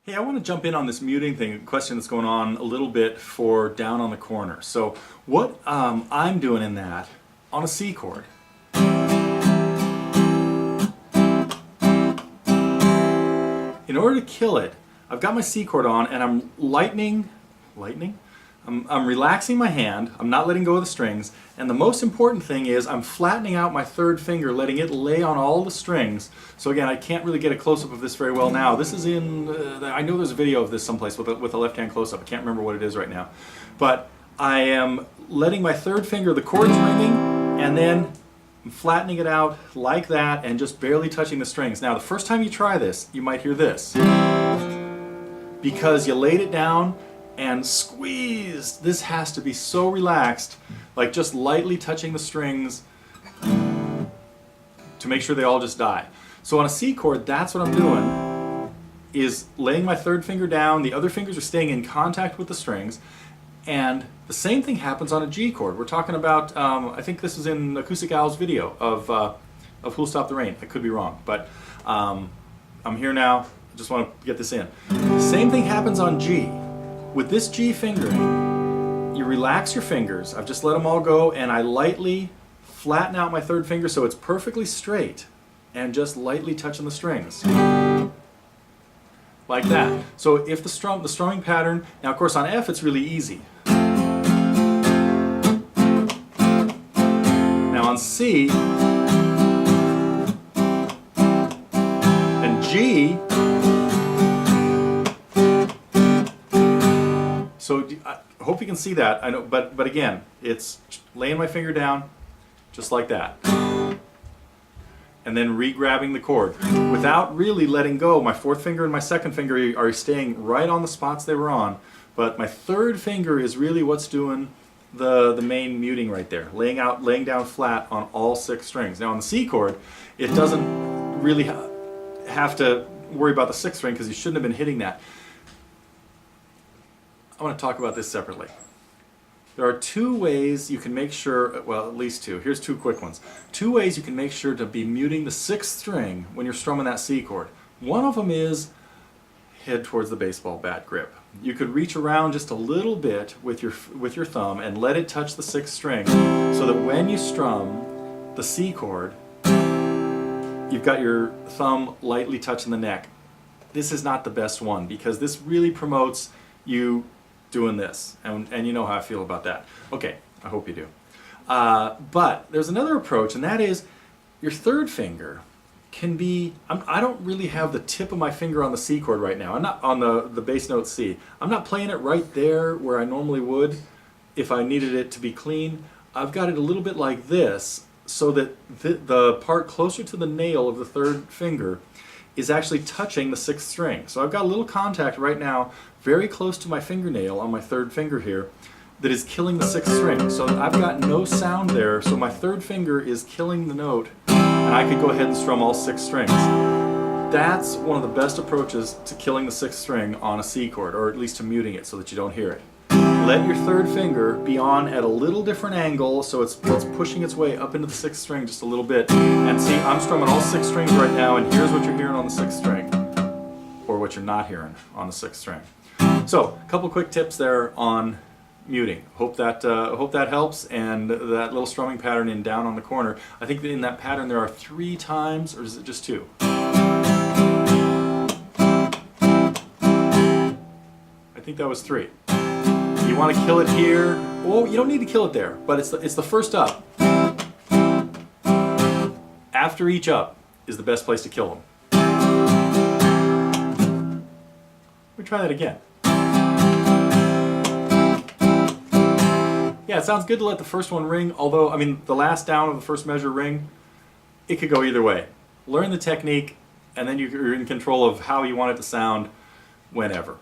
Hey, I want to jump in on this muting thing, a question that's going on a little bit for down on the corner. So what I'm doing in that, on a C chord, in order to kill it, I've got my C chord on and I'm lightening? I'm relaxing my hand, I'm not letting go of the strings, and the most important thing is I'm flattening out my third finger, letting it lay on all the strings. So again, I can't really get a close-up of this very well now. This is in, I know there's a video of this someplace with a left-hand close-up. I can't remember what it is right now. But I am letting my third finger, the chord's ringing, and then I'm flattening it out like that and just barely touching the strings. Now, the first time you try this, you might hear this. Because you laid it down and squeezed. This has to be so relaxed, like just lightly touching the strings to make sure they all just die. So on a C chord, that's what I'm doing, is laying my third finger down, the other fingers are staying in contact with the strings, and the same thing happens on a G chord. We're talking about, I think this is in Acoustic Owl's video of Who'll Stop the Rain. I could be wrong, but I'm here now, I just want to get this in. Same thing happens on G. With this G fingering, you relax your fingers. I've just let them all go and I lightly flatten out my third finger so it's perfectly straight and just lightly touching the strings. Like that. So if the strumming pattern, now of course on F it's really easy. Now on C and G, so I hope you can see that. I know, but again, it's laying my finger down just like that, and then re-grabbing the chord without really letting go. My fourth finger and my second finger are staying right on the spots they were on, but my third finger is really what's doing the main muting right there, laying down flat on all 6 strings. Now on the C chord, it doesn't really have to worry about the 6th string because you shouldn't have been hitting that. I want to talk about this separately. There are 2 ways you can make sure, well, at least 2. Here's 2 quick ones. 2 ways you can make sure to be muting the 6th string when you're strumming that C chord. One of them is head towards the baseball bat grip. You could reach around just a little bit with your thumb and let it touch the 6th string so that when you strum the C chord, you've got your thumb lightly touching the neck. This is not the best one because this really promotes you doing this, and you know how I feel about that. Okay, I hope you do. But there's another approach, and that is your third finger can be, I don't really have the tip of my finger on the C chord right now. I'm not on the bass note C. I'm not playing it right there where I normally would if I needed it to be clean. I've got it a little bit like this so that the part closer to the nail of the third finger is actually touching the 6th string. So I've got a little contact right now very close to my fingernail on my third finger here that is killing the 6th string. So I've got no sound there, so my third finger is killing the note and I could go ahead and strum all 6 strings. That's one of the best approaches to killing the 6th string on a C chord, or at least to muting it so that you don't hear it. Let your third finger be on at a little different angle so it's pushing its way up into the 6th string just a little bit. And see, I'm strumming all 6 strings right now, and here's what you're hearing on the 6th string, or what you're not hearing on the 6th string. So, a couple quick tips there on muting. Hope that helps, and that little strumming pattern in Down on the Corner. I think that in that pattern there are 3 times, or is it just 2? I think that was 3. You want to kill it here. Well, you don't need to kill it there, but it's the first up. After each up is the best place to kill them. Let me try that again. Yeah, it sounds good to let the first one ring, although, I mean, the last down of the first measure ring, it could go either way. Learn the technique, and then you're in control of how you want it to sound whenever.